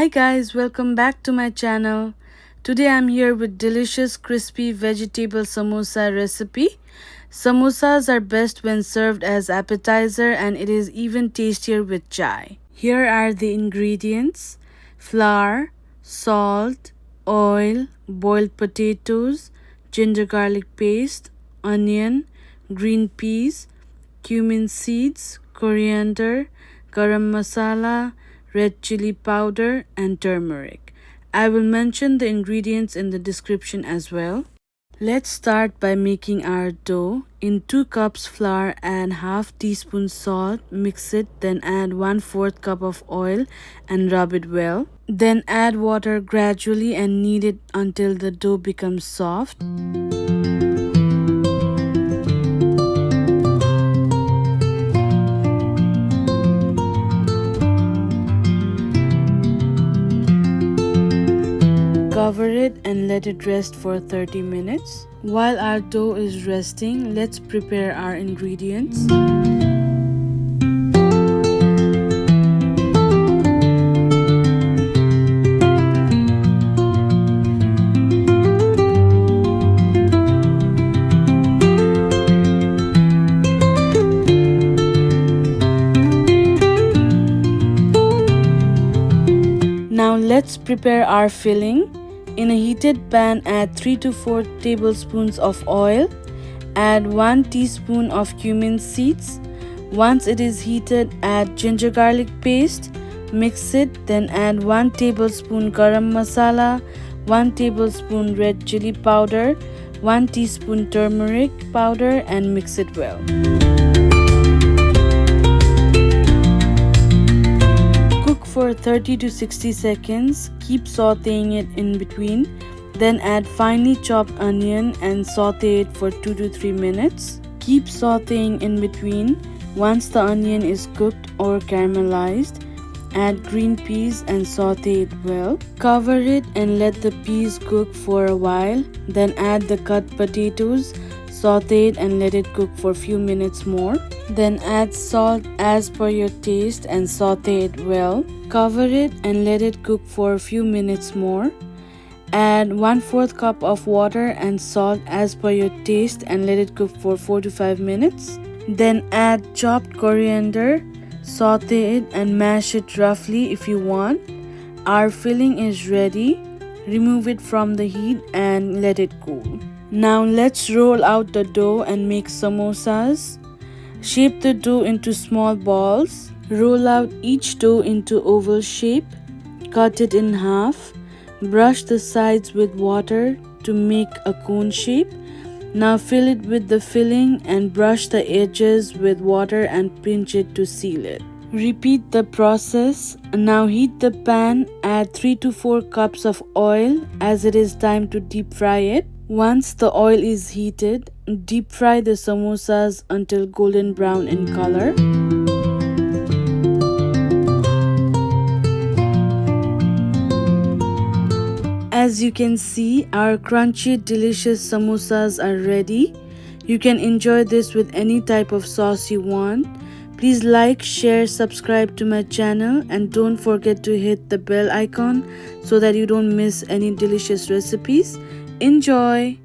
Hi guys, welcome back to my channel. Today I'm here with delicious crispy vegetable samosa recipe. Samosas are best when served as appetizer and it is even tastier with chai. Here are the ingredients: flour, salt, oil, boiled potatoes, ginger garlic paste, onion, green peas, cumin seeds, coriander, garam masala, red chilli powder, and turmeric. I will mention the ingredients in the description as well. Let's start by making our dough. In 2 cups flour, add half teaspoon salt, mix it, then add 1/4 cup of oil and rub it well. Then add water gradually and knead it until the dough becomes soft. Cover it and let it rest for 30 minutes. While our dough is resting, let's prepare our ingredients. Now let's prepare our filling. In a heated pan, add 3 to 4 tablespoons of oil. Add 1 teaspoon of cumin seeds. Once it is heated, add ginger garlic paste. Mix it, then add 1 tablespoon garam masala, 1 tablespoon red chilli powder, 1 teaspoon turmeric powder, and mix it well. For 30 to 60 seconds, keep sauteing it in between. Then add finely chopped onion and saute it for 2 to 3 minutes. Keep sauteing in between. Once the onion is cooked or caramelized, add green peas and saute it well. Cover it and let the peas cook for a while. Then add the cut potatoes, saute it and let it cook for a few minutes more. Then add salt as per your taste and saute it well. Cover it and let it cook for a few minutes more. Add 1/4 cup of water and salt as per your taste and let it cook for 4 to 5 minutes. Then add chopped coriander, saute it and mash it roughly if you want. Our filling is ready. Remove it from the heat and let it cool. Now let's roll out the dough and make samosas. Shape the dough into small balls. Roll out each dough into oval shape. Cut it in half. Brush the sides with water to make a cone shape. Now fill it with the filling and brush the edges with water and pinch it to seal it. Repeat the process. Now heat the pan. Add 3 to 4 cups of oil as it is time to deep fry it. Once the oil is heated, deep fry the samosas until golden brown in color. As you can see, our crunchy, delicious samosas are ready. You can enjoy this with any type of sauce you want. Please like, share, subscribe to my channel and don't forget to hit the bell icon so that you don't miss any delicious recipes. Enjoy!